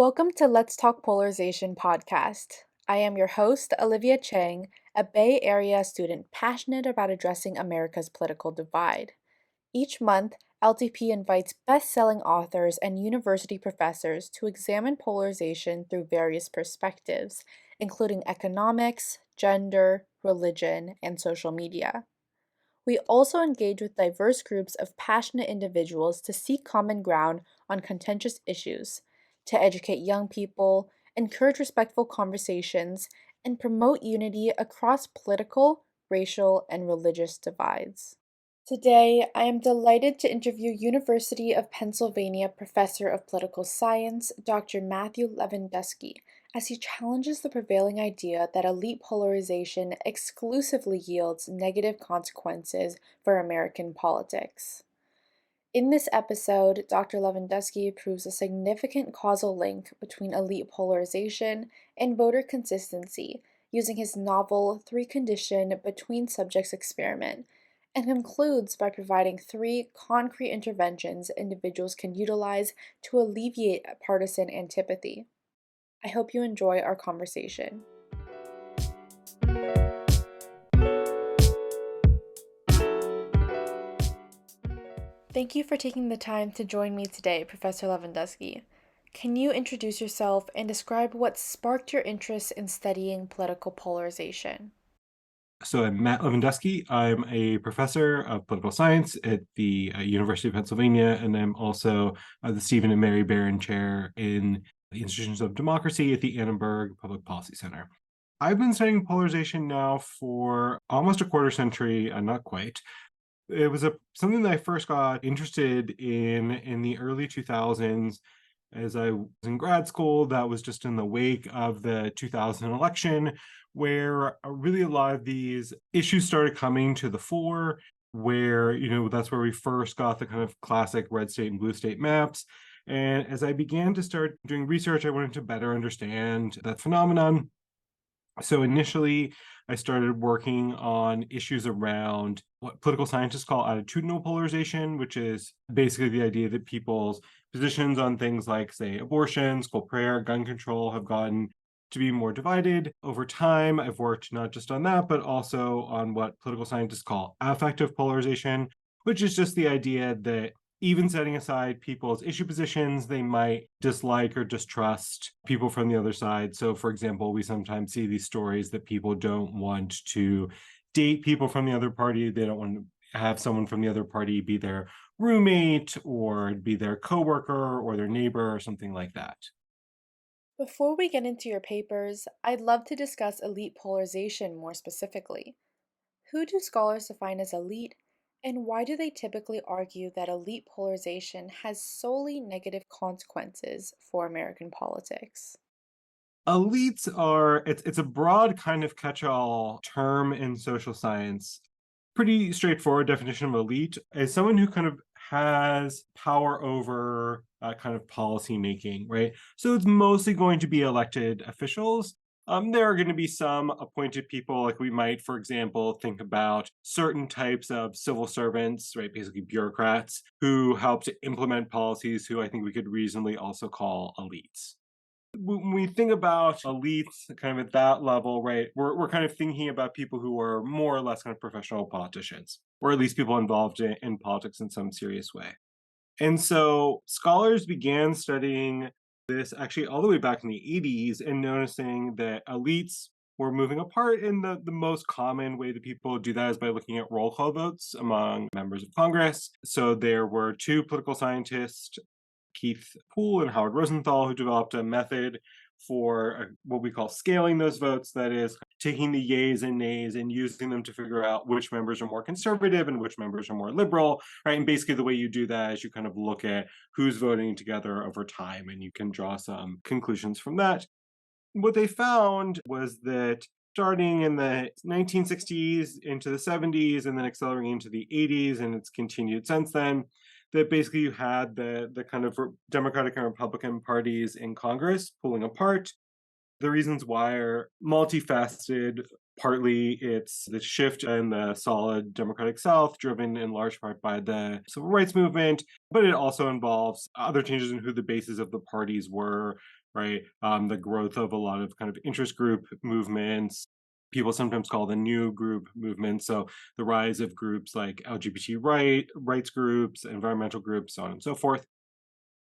Welcome to Let's Talk Polarization podcast. I am your host, Olivia Chang, a Bay Area student passionate about addressing America's political divide. Each month, LTP invites best-selling authors and university professors to examine polarization through various perspectives, including economics, gender, religion, and social media. We also engage with diverse groups of passionate individuals to seek common ground on contentious issues, to educate young people, encourage respectful conversations, and promote unity across political, racial, and religious divides. Today, I am delighted to interview University of Pennsylvania Professor of Political Science, Dr. Matthew Levendusky, as he challenges the prevailing idea that elite polarization exclusively yields negative consequences for American politics. In this episode, Dr. Levendusky proves a significant causal link between elite polarization and voter consistency using his novel three-condition between subjects experiment, and concludes by providing three concrete interventions individuals can utilize to alleviate partisan antipathy. I hope you enjoy our conversation. Thank you for taking the time to join me today, Professor Levendusky. Can you introduce yourself and describe what sparked your interest in studying political polarization? So I'm Matt Levendusky. I'm a professor of political science at the University of Pennsylvania, and I'm also the Stephen and Mary Baran Chair in the Institutions of Democracy at the Annenberg Public Policy Center. I've been studying polarization now for almost a quarter century, not quite. It was something that I first got interested in the early 2000s as I was in grad school. That was just in the wake of the 2000 election, where really a lot of these issues started coming to the fore, where, that's where we first got the kind of classic red state and blue state maps. And as I began to start doing research, I wanted to better understand that phenomenon. So initially, I started working on issues around what political scientists call attitudinal polarization, which is basically the idea that people's positions on things like, say, abortion, school prayer, gun control have gotten to be more divided over time. I've worked not just on that, but also on what political scientists call affective polarization, which is just the idea that even setting aside people's issue positions, they might dislike or distrust people from the other side. So, for example, we sometimes see these stories that people don't want to date people from the other party. They don't want to have someone from the other party be their roommate or be their coworker or their neighbor or something like that. Before we get into your papers, I'd love to discuss elite polarization more specifically. Who do scholars define as elite, and why do they typically argue that elite polarization has solely negative consequences for American politics? Elites are, it's a broad kind of catch-all term in social science. Pretty straightforward definition of elite is someone who kind of has power over kind of policy making, right? So it's mostly going to be elected officials. There are going to be some appointed people, like we might, for example, think about certain types of civil servants, right? Basically bureaucrats who help to implement policies, who I think we could reasonably also call elites. When we think about elites kind of at that level, right, we're kind of thinking about people who are more or less kind of professional politicians, or at least people involved in politics in some serious way. And so scholars began studying this actually all the way back in the 80s and noticing that elites were moving apart. And the most common way that people do that is by looking at roll call votes among members of Congress. So there were two political scientists, Keith Poole and Howard Rosenthal, who developed a method for what we call scaling those votes. That is, taking the yays and nays and using them to figure out which members are more conservative and which members are more liberal, right? And basically the way you do that is you kind of look at who's voting together over time, and you can draw some conclusions from that. What they found was that starting in the 1960s into the 70s and then accelerating into the 80s, and it's continued since then, that basically you had the kind of Democratic and Republican parties in Congress pulling apart. The reasons why are multifaceted. Partly it's the shift in the solid Democratic South, driven in large part by the civil rights movement, but it also involves other changes in who the bases of the parties were. right? The growth of a lot of kind of interest group movements. People sometimes call the new group movement. So the rise of groups like rights groups, environmental groups, so on and so forth.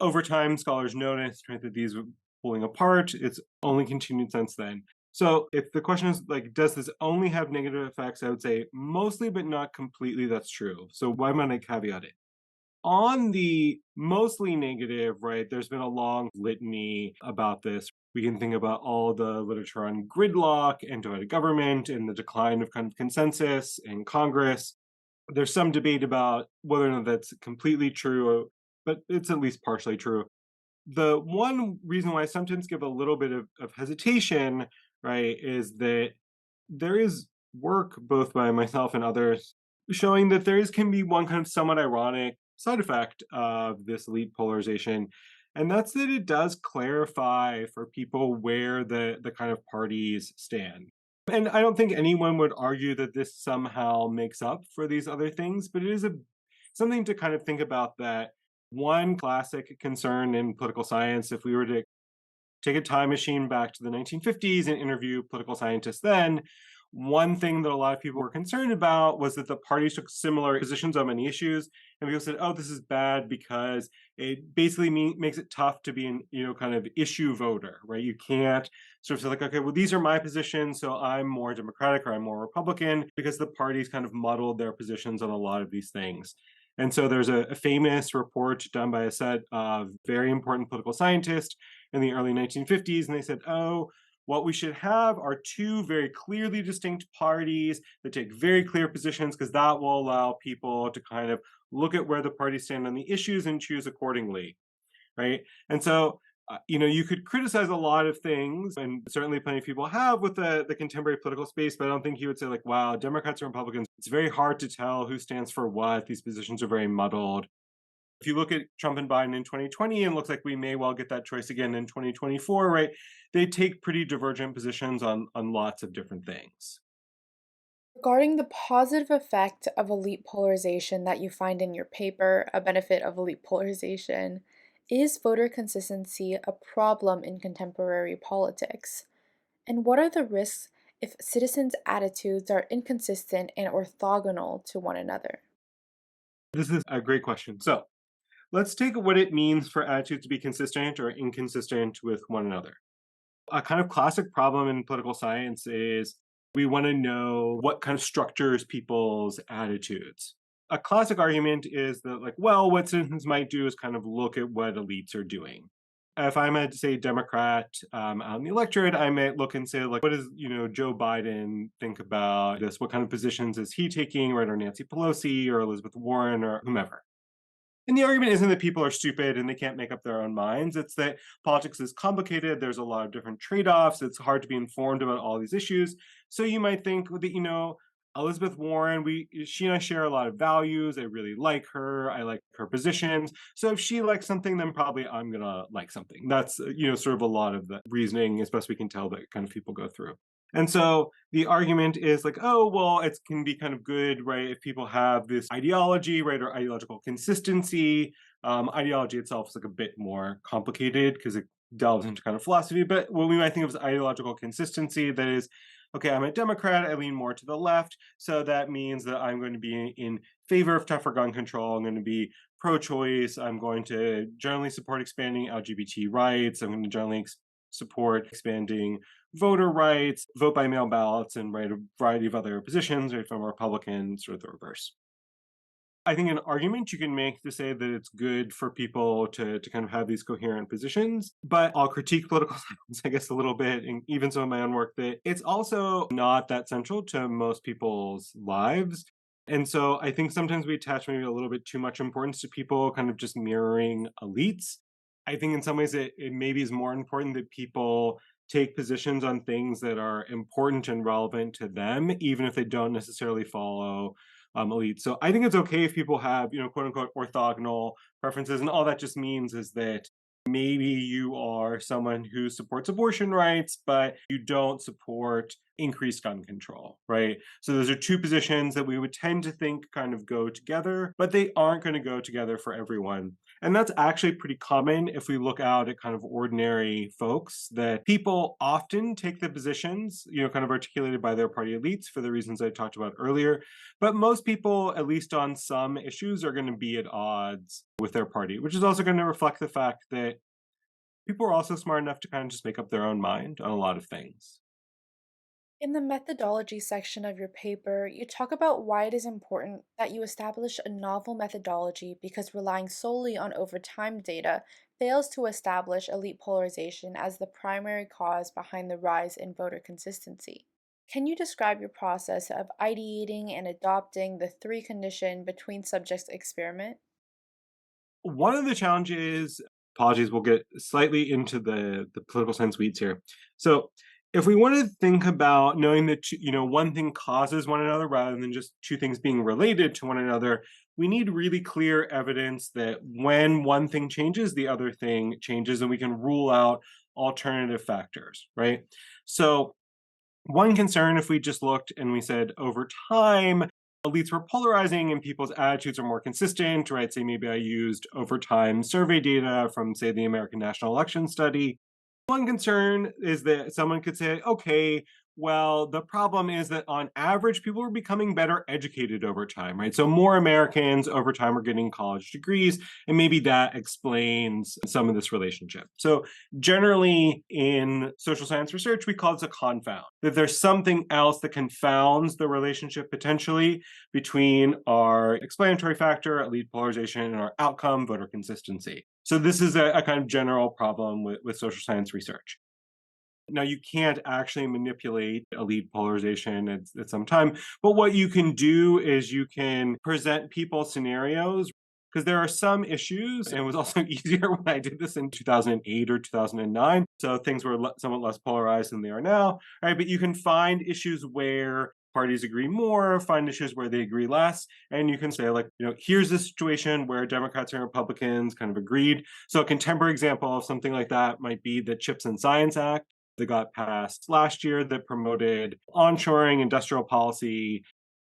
Over time, scholars noticed, right, that these were pulling apart. It's only continued since then. So if the question is like, does this only have negative effects? I would say mostly, but not completely. That's true. So why might I caveat it? On the mostly negative, right, there's been a long litany about this. We can think about all the literature on gridlock and divided government and the decline of kind of consensus in Congress. There's some debate about whether or not that's completely true, but it's at least partially true. The one reason why I sometimes give a little bit of hesitation, right, is that there is work both by myself and others showing that can be one kind of somewhat ironic side effect of this elite polarization, and that's that it does clarify for people where the kind of parties stand. And I don't think anyone would argue that this somehow makes up for these other things, but it is something to kind of think about. That one classic concern in political science, if we were to take a time machine back to the 1950s and interview political scientists then, one thing that a lot of people were concerned about was that the parties took similar positions on many issues, and people said, "Oh, this is bad because it basically makes it tough to be an kind of issue voter, right? You can't sort of say like, okay, well, these are my positions, so I'm more Democratic or I'm more Republican because the parties kind of muddled their positions on a lot of these things." And so there's a famous report done by a set of very important political scientists in the early 1950s, and they said, "Oh, what we should have are two very clearly distinct parties that take very clear positions because that will allow people to kind of look at where the parties stand on the issues and choose accordingly," right? And so, you could criticize a lot of things, and certainly plenty of people have with the contemporary political space, but I don't think you would say like, wow, Democrats or Republicans, it's very hard to tell who stands for what. These positions are very muddled. If you look at Trump and Biden in 2020, and it looks like we may well get that choice again in 2024, right? They take pretty divergent positions on lots of different things. Regarding the positive effect of elite polarization that you find in your paper, A Benefit of Elite Polarization, is voter consistency a problem in contemporary politics? And what are the risks if citizens' attitudes are inconsistent and orthogonal to one another? This is a great question. So let's take what it means for attitudes to be consistent or inconsistent with one another. A kind of classic problem in political science is we want to know what kind of structures people's attitudes. A classic argument is that, like, well, what citizens might do is kind of look at what elites are doing. If I'm a, say, Democrat out in the electorate, I might look and say, like, what does, Joe Biden think about this? What kind of positions is he taking, right? Or Nancy Pelosi or Elizabeth Warren or whomever. And the argument isn't that people are stupid and they can't make up their own minds. It's that politics is complicated. There's a lot of different trade offs. It's hard to be informed about all these issues. So you might think that, Elizabeth Warren, she and I share a lot of values. I really like her. I like her positions. So if she likes something, then probably I'm going to like something. That's, sort of a lot of the reasoning, as best we can tell, that kind of people go through. And so the argument is like, oh, well, it can be kind of good, right, if people have this ideology, right, or ideological consistency. Ideology itself is like a bit more complicated because it delves into kind of philosophy. But what we might think of as ideological consistency, that is, okay, I'm a Democrat, I lean more to the left. So that means that I'm going to be in favor of tougher gun control. I'm going to be pro-choice. I'm going to generally support expanding LGBT rights. I'm going to generally support expanding voter rights, vote by mail ballots, and a variety of other positions, right, from Republicans or the reverse. I think an argument you can make to say that it's good for people to kind of have these coherent positions, but I'll critique political science, I guess, a little bit, and even some of my own work, that it's also not that central to most people's lives. And so I think sometimes we attach maybe a little bit too much importance to people kind of just mirroring elites. I think in some ways it maybe is more important that people take positions on things that are important and relevant to them, even if they don't necessarily follow elite. So I think it's okay if people have, quote unquote, orthogonal preferences. And all that just means is that maybe you are someone who supports abortion rights, but you don't support increased gun control, right? So those are two positions that we would tend to think kind of go together, but they aren't going to go together for everyone. And that's actually pretty common if we look out at kind of ordinary folks, that people often take the positions, kind of articulated by their party elites for the reasons I talked about earlier. But most people, at least on some issues, are going to be at odds with their party, which is also going to reflect the fact that people are also smart enough to kind of just make up their own mind on a lot of things. In the methodology section of your paper, you talk about why it is important that you establish a novel methodology because relying solely on overtime data fails to establish elite polarization as the primary cause behind the rise in voter consistency. Can you describe your process of ideating and adopting the three condition between subjects experiment? One of the challenges, apologies, we'll get slightly into the political science weeds here. So if we want to think about knowing that, one thing causes one another rather than just two things being related to one another, we need really clear evidence that when one thing changes, the other thing changes, and we can rule out alternative factors, right? So one concern, if we just looked and we said over time, elites were polarizing and people's attitudes are more consistent, right? Say maybe I used over time survey data from, say, the American National Election Study. One concern is that someone could say, okay, well, the problem is that on average, people are becoming better educated over time, right? So more Americans over time are getting college degrees, and maybe that explains some of this relationship. So generally in social science research, we call this a confound, that there's something else that confounds the relationship potentially between our explanatory factor, elite polarization, and our outcome, voter consistency. So this is a kind of general problem with social science research. Now, you can't actually manipulate elite polarization at some time, but what you can do is you can present people scenarios, because there are some issues, and it was also easier when I did this in 2008 or 2009, so things were somewhat less polarized than they are now, right? But you can find issues where parties agree more, find issues where they agree less, and you can say, like, here's a situation where Democrats and Republicans kind of agreed. So a contemporary example of something like that might be the CHIPS and Science Act that got passed last year that promoted onshoring industrial policy.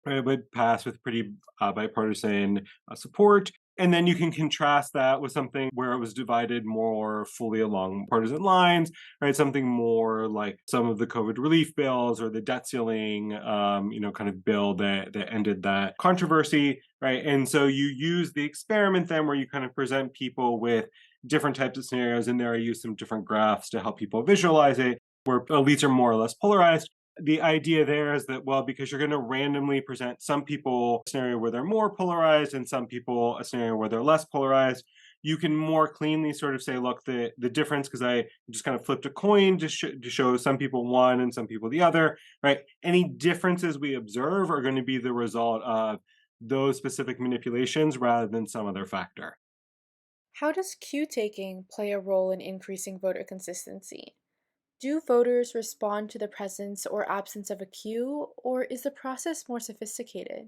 It would pass with pretty bipartisan support. And then you can contrast that with something where it was divided more fully along partisan lines, right? Something more like some of the COVID relief bills or the debt ceiling, kind of bill that ended that controversy, right? And so you use the experiment then where you kind of present people with different types of scenarios. And there I use some different graphs to help people visualize it, where elites are more or less polarized. The idea there is that, well, because you're going to randomly present some people a scenario where they're more polarized and some people a scenario where they're less polarized, you can more cleanly sort of say, look, the difference, because I just kind of flipped a coin to show some people one and some people the other, right? Any differences we observe are going to be the result of those specific manipulations rather than some other factor. How does cue taking play a role in increasing voter consistency? Do voters respond to the presence or absence of a cue, or is the process more sophisticated?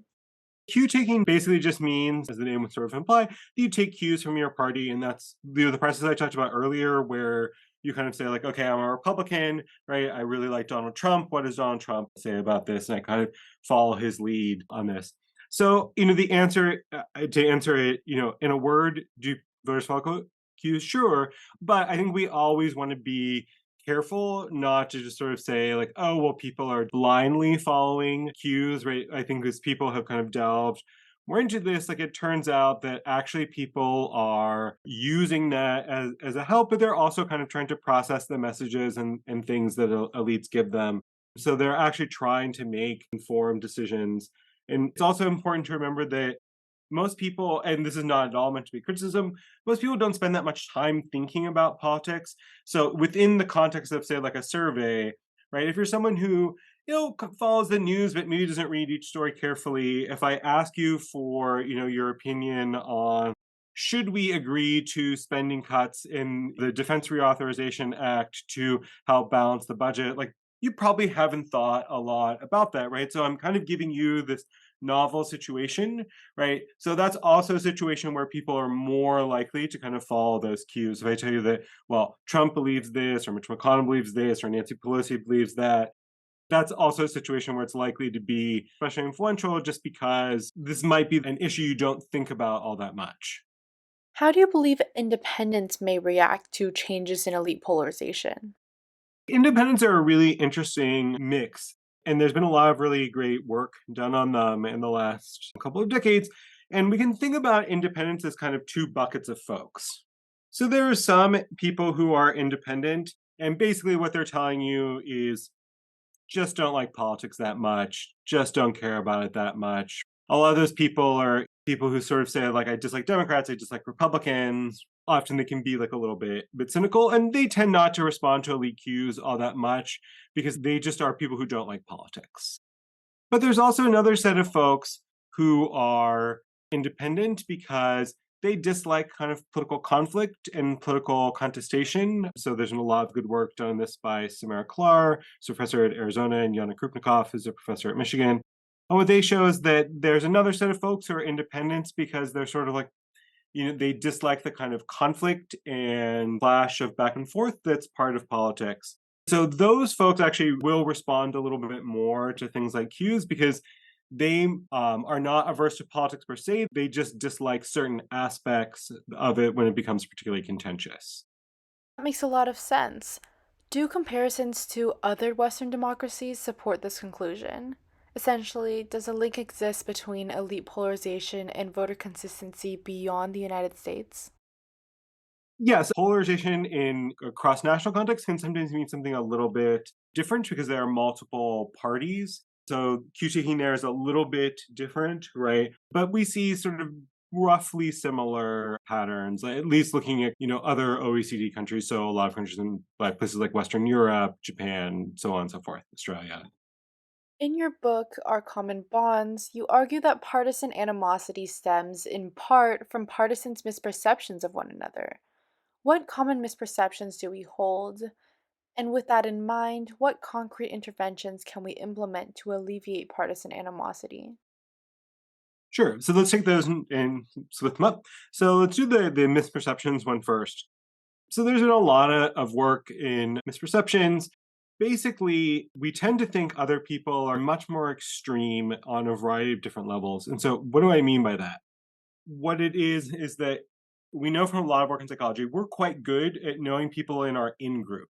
Cue taking basically just means, as the name would sort of imply, that you take cues from your party, and that's the process I talked about earlier, where you kind of say, like, okay, I'm a Republican, right? I really like Donald Trump. What does Donald Trump say about this? And I kind of follow his lead on this. So, the answer to answer it, in a word, do voters follow cues? Sure, but I think we always want to be careful not to just sort of say, like, oh, well, people are blindly following cues, right? I think as people have kind of delved more into this, like, it turns out that actually people are using that as a help, but they're also kind of trying to process the messages and things that elites give them. So they're actually trying to make informed decisions. And it's also important to remember that most people, and this is not at all meant to be criticism, most people don't spend that much time thinking about politics. So within the context of, say, like a survey, right? If you're someone who, follows the news, but maybe doesn't read each story carefully, if I ask you for, your opinion on should we agree to spending cuts in the Defense Reauthorization Act to help balance the budget, like, you probably haven't thought a lot about that, right? So I'm kind of giving you this novel situation, right? So that's also a situation where people are more likely to kind of follow those cues. If I tell you that, well, Trump believes this, or Mitch McConnell believes this, or Nancy Pelosi believes that, That's also a situation where it's likely to be especially influential just because this might be an issue you don't think about all that much. How do you believe independents may react to changes in elite polarization? Independents are a really interesting mix, and there's been a lot of really great work done on them in the last couple of decades. And we can think about independents as kind of two buckets of folks. So there are some people who are independent, and basically what they're telling you is just don't like politics that much, just don't care about it that much. A lot of those people are people who sort of say, like, I dislike Democrats, I dislike Republicans. Often they can be like a little bit cynical, and they tend not to respond to elite cues all that much because they just are people who don't like politics. But there's also another set of folks who are independent because they dislike kind of political conflict and political contestation. So there's been a lot of good work done on this by Samara Klar, who's a professor at Arizona, and Yana Krupnikov, who's a professor at Michigan. And what they show is that there's another set of folks who are independents because they're sort of like, they dislike the kind of conflict and clash of back and forth that's part of politics. So those folks actually will respond a little bit more to things like cues because they are not averse to politics per se. They just dislike certain aspects of it when it becomes particularly contentious. That makes a lot of sense. Do comparisons to other Western democracies support this conclusion? Essentially, does a link exist between elite polarization and voter consistency beyond the United States? Yes, polarization in a cross-national context can sometimes mean something a little bit different because there are multiple parties. So cue taking there is a little bit different, right? But we see sort of roughly similar patterns, at least looking at, other OECD countries. So a lot of countries in like places like Western Europe, Japan, so on and so forth, Australia. In your book, Our Common Bonds, you argue that partisan animosity stems in part from partisans' misperceptions of one another. What common misperceptions do we hold? And with that in mind, what concrete interventions can we implement to alleviate partisan animosity? Sure. So let's take those and split them up. So let's do the misperceptions one first. So there's been a lot of work in misperceptions. Basically, we tend to think other people are much more extreme on a variety of different levels. And so what do I mean by that? What it is that we know from a lot of work in psychology, we're quite good at knowing people in our in group.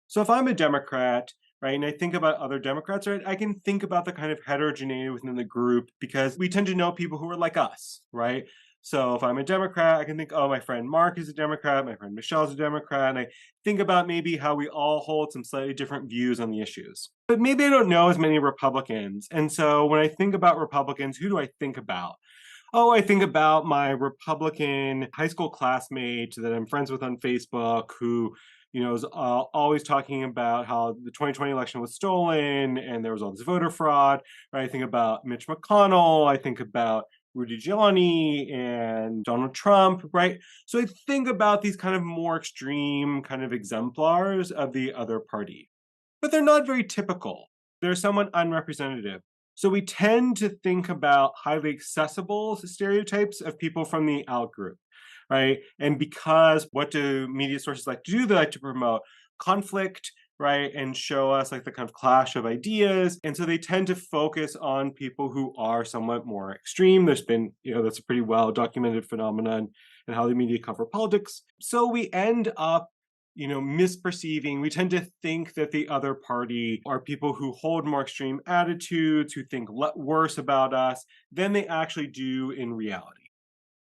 So if I'm a Democrat, right, and I think about other Democrats, right, I can think about the kind of heterogeneity within the group because we tend to know people who are like us, right? So if I'm a Democrat, I can think, oh, my friend Mark is a Democrat, my friend Michelle's a Democrat, and I think about maybe how we all hold some slightly different views on the issues. But maybe I don't know as many Republicans. And so when I think about Republicans, who do I think about? Oh, I think about my Republican high school classmate that I'm friends with on Facebook who, is always talking about how the 2020 election was stolen and there was all this voter fraud. Right? I think about Mitch McConnell. I think about Rudy Giuliani and Donald Trump, right? So I think about these kind of more extreme kind of exemplars of the other party. But they're not very typical. They're somewhat unrepresentative. So we tend to think about highly accessible stereotypes of people from the out group, right? And because what do media sources like to do? They like to promote conflict, right? And show us like the kind of clash of ideas. And so they tend to focus on people who are somewhat more extreme. There's been, that's a pretty well documented phenomenon in how the media cover politics. So we end up misperceiving. We tend to think that the other party are people who hold more extreme attitudes, who think worse about us than they actually do in reality.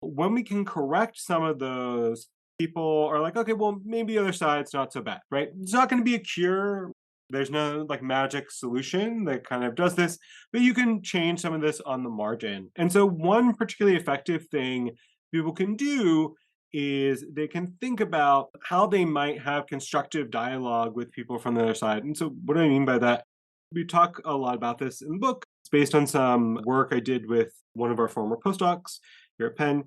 When we can correct some of those, people are like, okay, well, maybe the other side's not so bad, right? It's not going to be a cure. There's no like magic solution that kind of does this, but you can change some of this on the margin. And so one particularly effective thing people can do is they can think about how they might have constructive dialogue with people from the other side. And so what do I mean by that? We talk a lot about this in the book. It's based on some work I did with one of our former postdocs here at Penn.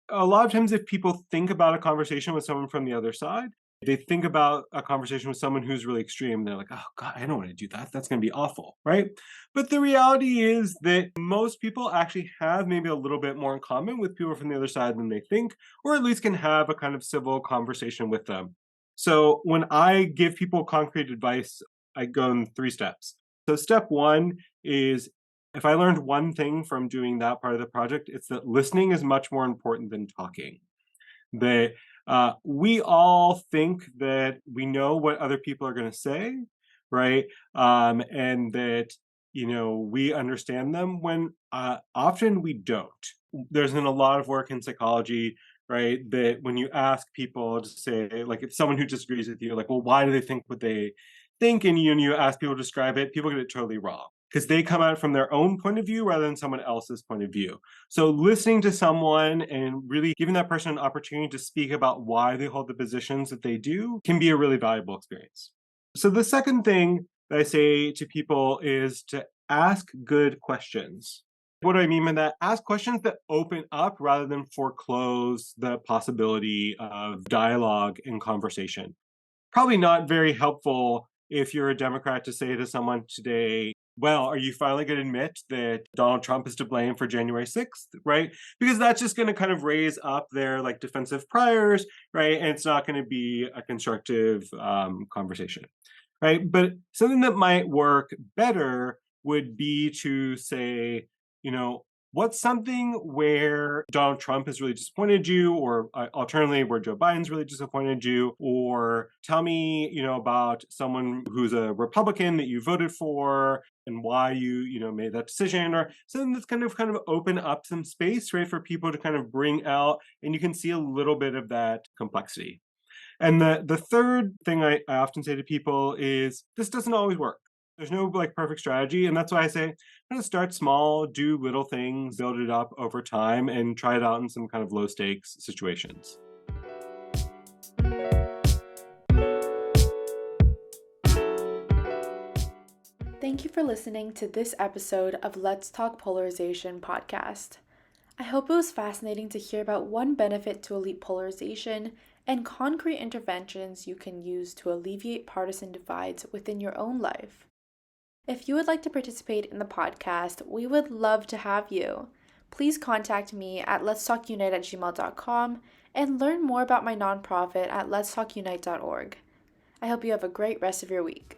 A lot of times if people think about a conversation with someone from the other side, they think about a conversation with someone who's really extreme. They're like, oh God, I don't want to do that. That's going to be awful, right? But the reality is that most people actually have maybe a little bit more in common with people from the other side than they think, or at least can have a kind of civil conversation with them. So when I give people concrete advice, I go in 3 steps. So step one is, if I learned one thing from doing that part of the project, it's that listening is much more important than talking. That we all think that we know what other people are going to say, right? And that, we understand them when often we don't. There's been a lot of work in psychology, right? That when you ask people to say, like, if someone who disagrees with you, like, well, why do they think what they think? And you ask people to describe it, people get it totally wrong because they come at it from their own point of view rather than someone else's point of view. So listening to someone and really giving that person an opportunity to speak about why they hold the positions that they do can be a really valuable experience. So the second thing that I say to people is to ask good questions. What do I mean by that? Ask questions that open up rather than foreclose the possibility of dialogue and conversation. Probably not very helpful if you're a Democrat to say to someone today, well, are you finally going to admit that Donald Trump is to blame for January 6th, right? Because that's just going to kind of raise up their like defensive priors, right? And it's not going to be a constructive conversation, right? But something that might work better would be to say, what's something where Donald Trump has really disappointed you, or alternatively, where Joe Biden's really disappointed you, or tell me, about someone who's a Republican that you voted for and why you made that decision, or something that's kind of open up some space, right, for people to kind of bring out, and you can see a little bit of that complexity. And the third thing I often say to people is this doesn't always work. There's no perfect strategy. And that's why I say, I'm going to start small, do little things, build it up over time, and try it out in some kind of low stakes situations. Thank you for listening to this episode of Let's Talk Polarization podcast. I hope it was fascinating to hear about one benefit to elite polarization and concrete interventions you can use to alleviate partisan divides within your own life. If you would like to participate in the podcast, we would love to have you. Please contact me at letstalkunite@gmail.com and learn more about my nonprofit at letstalkunite.org. I hope you have a great rest of your week.